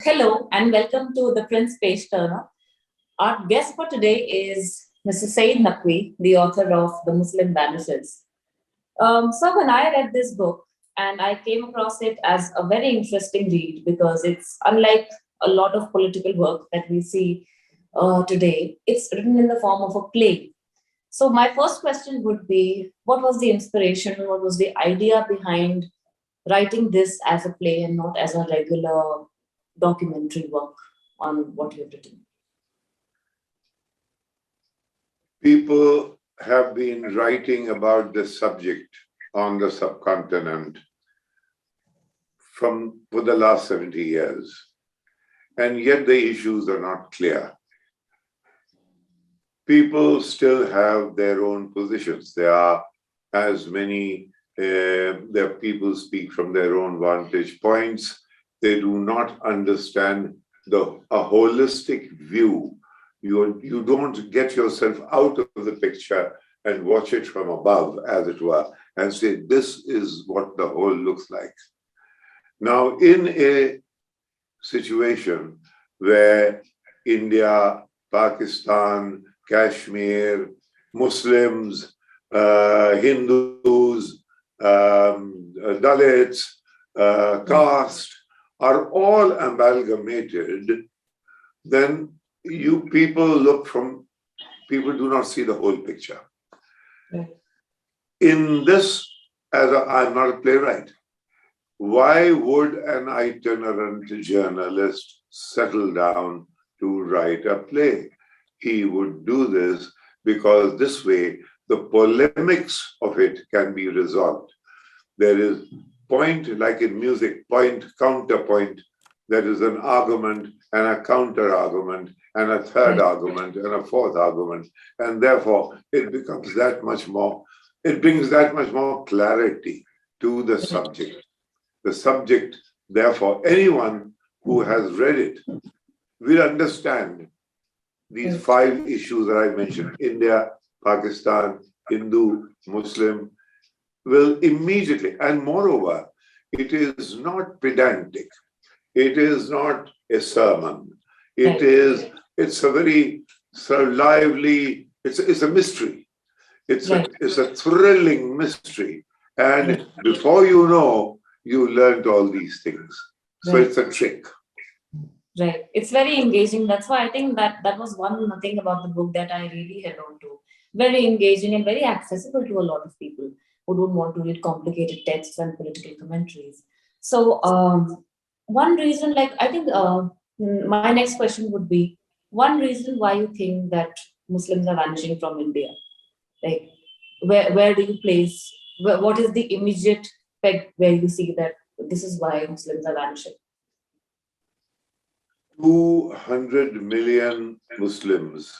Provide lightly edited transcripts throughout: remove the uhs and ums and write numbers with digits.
Hello and welcome to the Prince Page Turner. Our guest for today is Mr. Saeed Naqvi, the author of The Muslim Vanishes. So when I read this book and I came across it as a very interesting read because it's unlike a lot of political work that we see today, it's written in the form of a play. So my first question would be, what was the inspiration? What was the idea behind writing this as a play and not as a regular documentary work on what you've written? People have been writing about this subject on the subcontinent for the last 70 years, and yet the issues are not clear. People still have their own positions. There are as many, there people speak from their own vantage points. They do not understand a holistic view. You don't get yourself out of the picture and watch it from above, as it were, and say, this is what the whole looks like. Now, in a situation where India, Pakistan, Kashmir, Muslims, Hindus, Dalits, caste are all amalgamated, then people do not see the whole picture. In this, I'm not a playwright, why would an itinerant journalist settle down to write a play? He would do this because this way the polemics of it can be resolved. There is point, like in music, point, counterpoint. There is an argument and a counter argument and a third argument and a fourth argument. And therefore it becomes that much more, it brings that much more clarity to the subject. The subject, therefore, anyone who has read it will understand these 5 issues that I mentioned: India, Pakistan, Hindu, Muslim, will immediately, and moreover, it is not pedantic. It is not a sermon. It's a very lively, it's a mystery. It's a thrilling mystery. And before you know, you learned all these things. So it's a trick. Right. It's very engaging. That's why I think that was one thing about the book that I really held on to. Very engaging and very accessible to a lot of people who don't want to read complicated texts and political commentaries. So one reason, I think my next question would be, one reason why you think that Muslims are vanishing from India. Like, where do you place, what is the immediate peg where you see that this is why Muslims are vanishing? 200 million Muslims,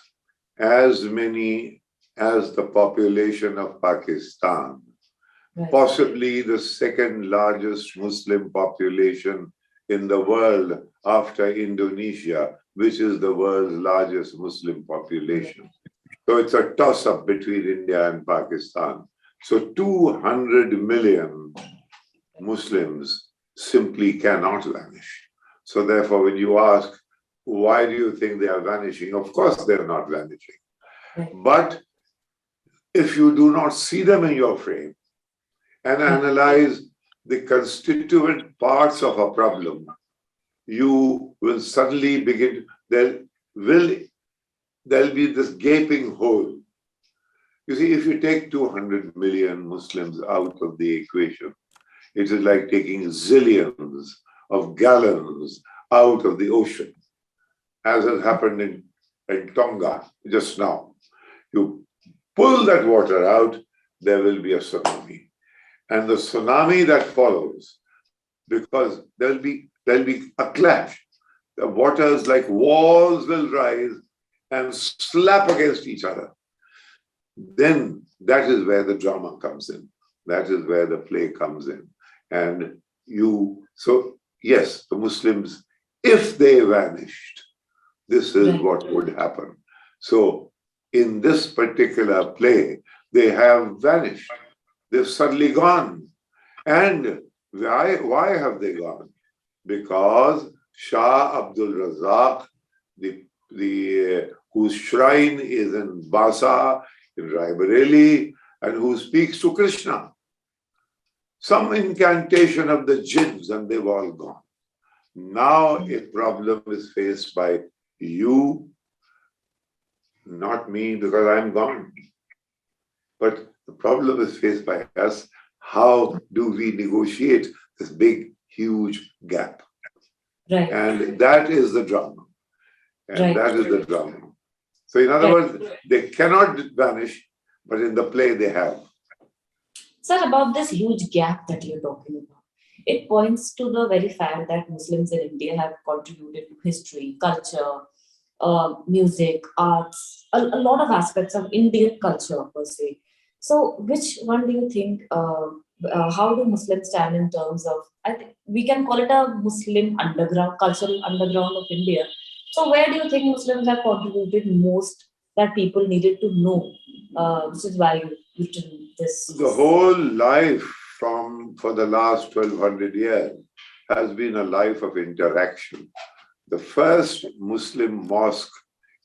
as many as the population of Pakistan, possibly the second largest Muslim population in the world after Indonesia, which is the world's largest Muslim population. So it's a toss-up between India and Pakistan. So 200 million Muslims simply cannot vanish. So therefore, when you ask, why do you think they are vanishing? Of course, they're not vanishing. But if you do not see them in your frame and analyze the constituent parts of a problem, you will suddenly begin, there'll be this gaping hole. You see, if you take 200 million Muslims out of the equation, it is like taking zillions of gallons out of the ocean, as has happened in Tonga just now. You pull that water out, there will be a tsunami. And the tsunami that follows, because there'll be a clash. The waters like walls will rise and slap against each other. Then that is where the drama comes in. That is where the play comes in. And so yes, the Muslims, if they vanished, this is what would happen. So in this particular play, they have vanished. They've suddenly gone. And why have they gone? Because Shah Abdul Razak, whose shrine is in Basa, in Raebareli, and who speaks to Krishna. Some incantation of the jinns, and they've all gone. Now a problem is faced by you, not me, because I'm gone. But the problem is faced by us. How do we negotiate this big, huge gap? Right. And that is the drama. And Right. that is the drama. So in other words, they cannot vanish, but in the play they have. Sir, about this huge gap that you're talking about, it points to the very fact that Muslims in India have contributed to history, culture, music, arts, a lot of aspects of Indian culture per se. So, which one do you think? How do Muslims stand in terms of? I think we can call it a Muslim underground, cultural underground of India. So, where do you think Muslims have contributed most that people needed to know? Which is why you written this. The whole life for the last 1200 years has been a life of interaction. The first Muslim mosque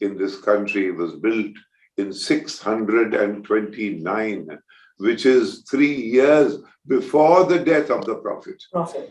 in this country was built in 629, which is 3 years before the death of the Prophet.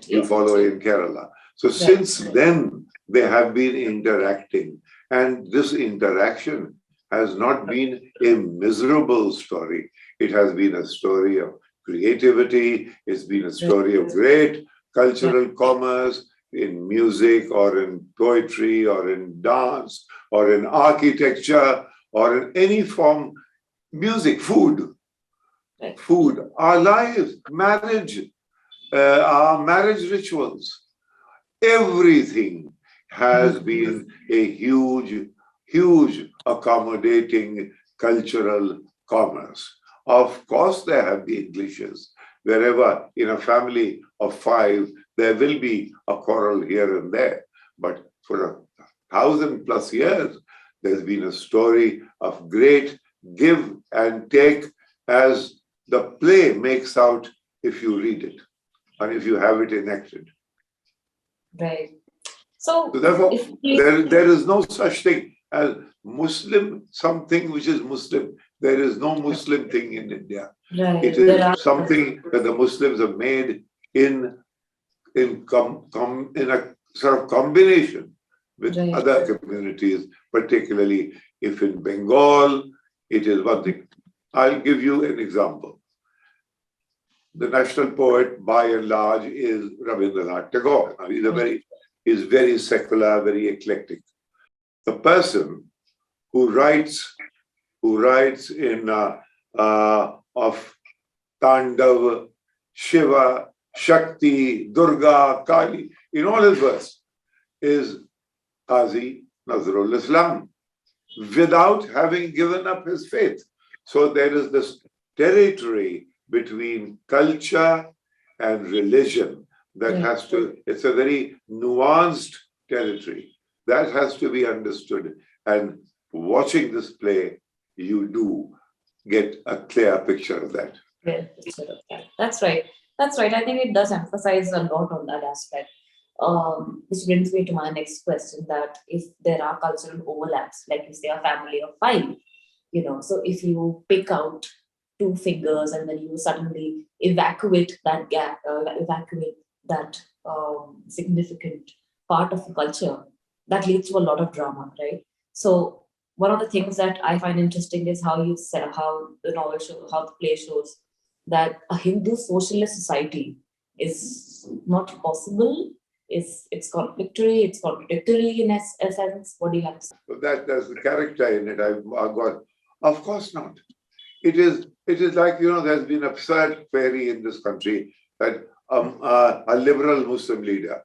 You follow in Kerala. So since then, they have been interacting. And this interaction has not been a miserable story. It has been a story of creativity. It's been a story of great cultural commerce in music or in poetry or in dance or in architecture or in any form, music, food, our lives, marriage, our marriage rituals, everything has been a huge, huge accommodating cultural commerce. Of course, there have been glitches. Wherever in a family of 5, there will be a quarrel here and there. But for 1,000+ years, there's been a story of great give and take as the play makes out if you read it and if you have it enacted. Right. So therefore, there is no such thing as Muslim, something which is Muslim. There is no Muslim thing in India. Right. It is something that the Muslims have made in a sort of combination with other communities, particularly if in Bengal, it is one thing. I'll give you an example. The national poet, by and large, is Rabindranath Tagore. Now, he's very secular, very eclectic. The person who writes in of Tandav, Shiva, Shakti, Durga, Kali, in all his verse, is Qazi Nazrul Islam, without having given up his faith. So there is this territory between culture and religion that has to, it's a very nuanced territory that has to be understood. And watching this play, you do get a clear picture of that. That's right. That's right. I think it does emphasize a lot on that aspect. Which brings me to my next question, that if there are cultural overlaps, like you say, a family of 5, so if you pick out 2 figures and then you suddenly evacuate that gap, evacuate that significant part of the culture, that leads to a lot of drama, right? So one of the things that I find interesting is how you say, how the novel shows, how the play shows that a Hindu socialist society is not possible. It's contradictory in essence. What do you have to say? There's the character in it. I've got. Of course not. It is like, there's been absurd query in this country that a liberal Muslim leader.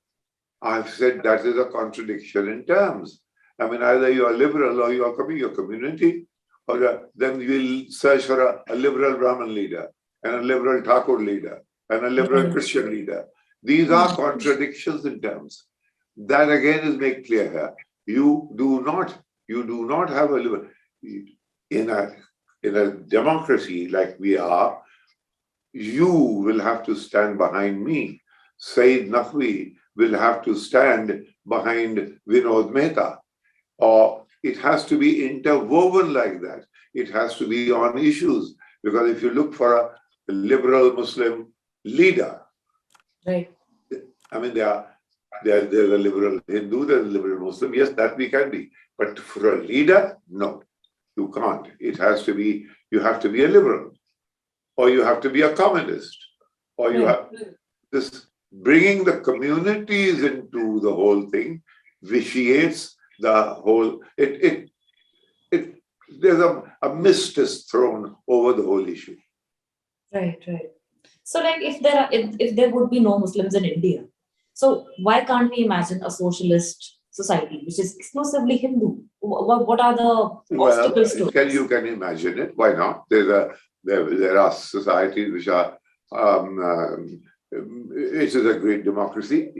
I've said that is a contradiction in terms. I mean, either you are liberal or you are coming your community, or then we'll search for a liberal Brahmin leader and a liberal Thakur leader and a liberal Christian leader. These are contradictions in terms. That again is made clear here. You do not have a liberal. In a democracy like we are, you will have to stand behind me. Saeed Naqvi will have to stand behind Vinod Mehta, or it has to be interwoven like that. It has to be on issues, because if you look for a liberal Muslim leader, Right. I mean, there's a liberal Hindu, there's a liberal Muslim. Yes, that we can be. But for a leader, no, you can't. It has to be, you have to be a liberal, or you have to be a communist, or you have this bringing the communities into the whole thing vitiates the whole, there's a mist is thrown over the whole issue. Right. So, like, if there would be no Muslims in India, so why can't we imagine a socialist society which is exclusively Hindu? What are the obstacles to it? You can imagine it. Why not? There are societies which are. It is a great democracy.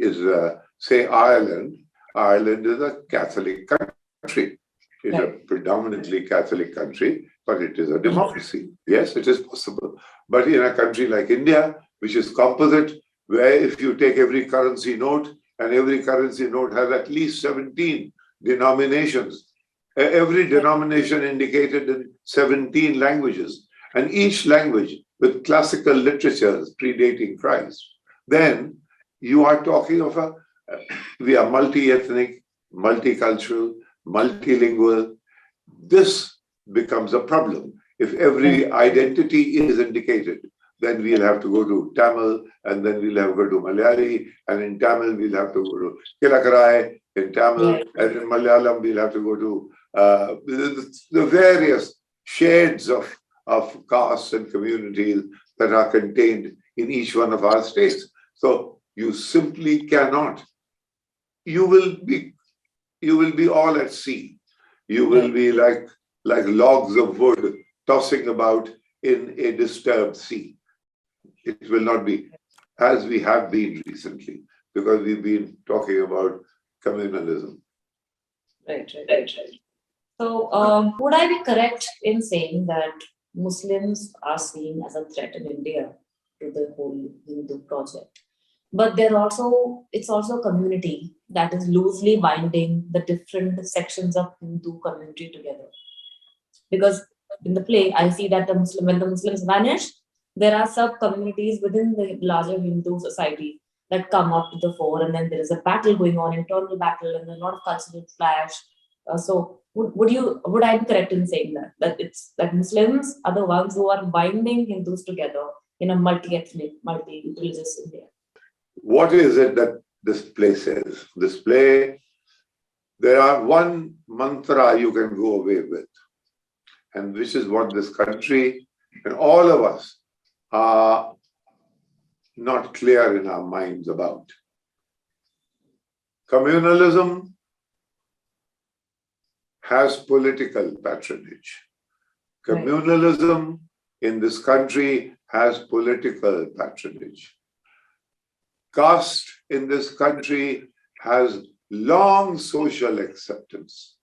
Say Ireland. Ireland is a Catholic country. It's a predominantly Catholic country, but it is a democracy. Yes, it is possible. But in a country like India, which is composite, where if you take every currency note, and every currency note has at least 17 denominations, every denomination indicated in 17 languages, and each language with classical literatures predating Christ, then you are talking of we are multi-ethnic, multicultural, multilingual. This becomes a problem. If every identity is indicated, then we'll have to go to Tamil, and then we'll have to go to Malayali, and in Tamil we'll have to go to Kilakarai, in Tamil, and in Malayalam we'll have to go to the various shades of castes and communities that are contained in each one of our states. So you simply cannot. You will be all at sea. You will be like logs of wood tossing about in a disturbed sea. It will not be as we have been recently, because we've been talking about communalism. Right. So, would I be correct in saying that Muslims are seen as a threat in India to the whole Hindu project? But it's also a community that is loosely binding the different sections of Hindu community together. Because in the play, I see that when the Muslims vanish, there are sub-communities within the larger Hindu society that come up to the fore, and then there is a battle going on, internal battle, and a lot of cultural clash. So, would I be correct in saying that it's that Muslims are the ones who are binding Hindus together in a multi-ethnic, multi-religious India? What is it that this play says? This play, there are one mantra you can go away with, and which is what this country and all of us are not clear in our minds about. Communalism has political patronage. Communalism in this country has political patronage. Caste in this country has long social acceptance.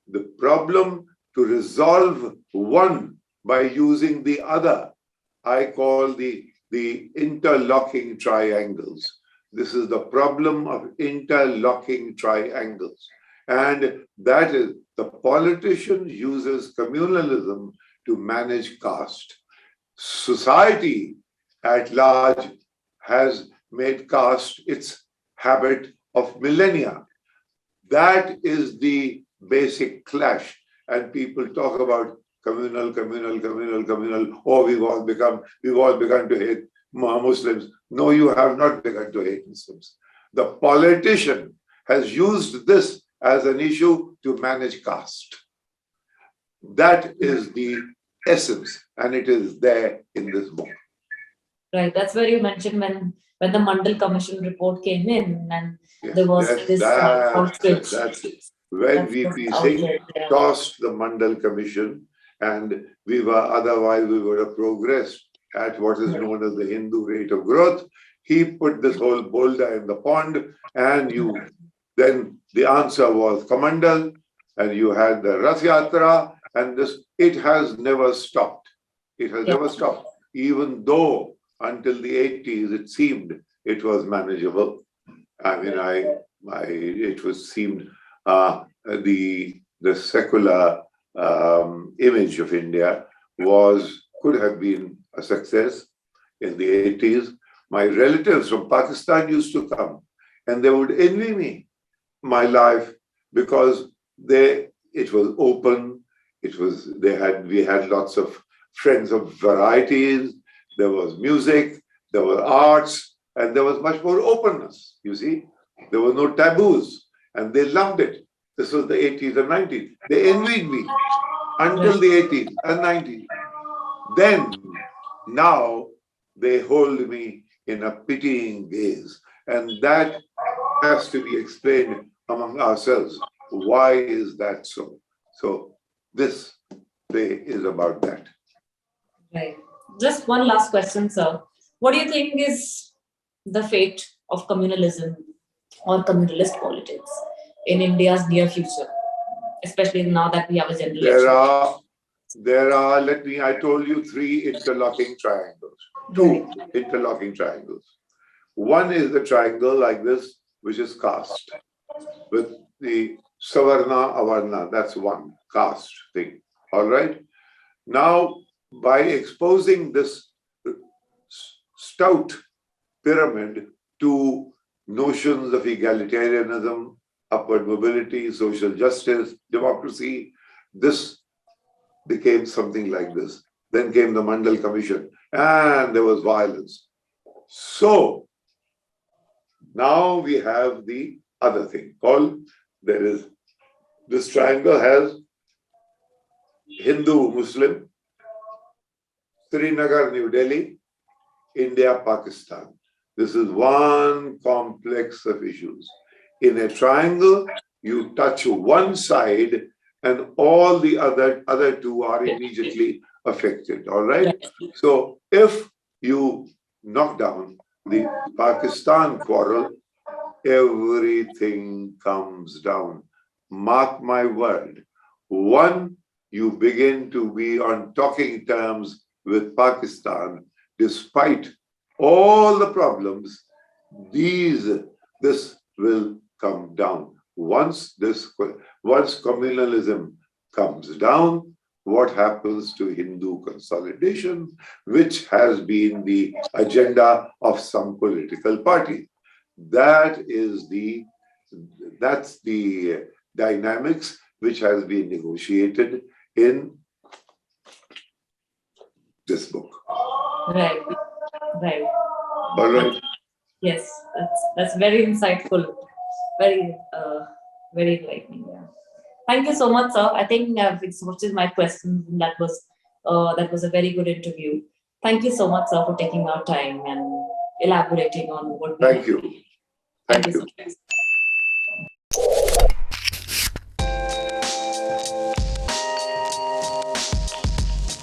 The problem to resolve one by using the other, I call the interlocking triangles. This is the problem of interlocking triangles. And that is, the politician uses communalism to manage caste. Society at large has made caste its habit of millennia. That is the basic clash. And people talk about communal. Oh, we've all begun to hate Muslims. No, you have not begun to hate Muslims. The politician has used this as an issue to manage caste. That is the essence, and it is there in this book. Right. That's where you mentioned when the Mandal Commission report came in, and there was outrage. When VP Singh tossed the Mandal Commission, and we would have progressed at what is known as the Hindu rate of growth. He put this whole boulder in the pond, and then the answer was Kamandal, and you had the Rath Yatra, and it has never stopped. It has never stopped, even though until the 80s it seemed it was manageable. I mean, it was seemed the secular image of India could have been a success in the 80s. My relatives from Pakistan used to come and they would envy me, my life, because it was open. We had lots of friends of varieties. There was music, there were arts, and there was much more openness, you see. There were no taboos, and they loved it. This was the 80s and 90s. They envied me until the 80s and 90s. Then, now, they hold me in a pitying gaze. And that has to be explained among ourselves. Why is that so? So, this play is about that. Right. Just one last question, sir. What do you think is the fate of communalism or communalist politics in India's near future, especially now that we have a general election? I told you 3 interlocking triangles, 2 interlocking triangles. One is the triangle like this, which is caste, with the Savarna, Avarna, that's one caste thing, all right? Now, by exposing this stout pyramid to notions of egalitarianism, upward mobility, social justice, democracy, this became something like this. Then came the Mandal Commission, and there was violence. So, now we have the other thing called, this triangle has Hindu, Muslim, Srinagar, New Delhi, India, Pakistan. This is one complex of issues. In a triangle, you touch one side and all the other 2 are immediately affected, all right? So if you knock down the Pakistan quarrel, everything comes down. Mark my word. One, you begin to be on talking terms with Pakistan, despite all the problems, this will come down. Once communalism comes down, what happens to Hindu consolidation, which has been the agenda of some political party? That's the dynamics which has been negotiated in this book. Right. All right. Yes, that's very insightful, very enlightening. Yeah. Thank you so much, sir. I think I've exhausted my questions. And that was a very good interview. Thank you so much, sir, for taking our time and elaborating on what we Thank you. Thank you so much.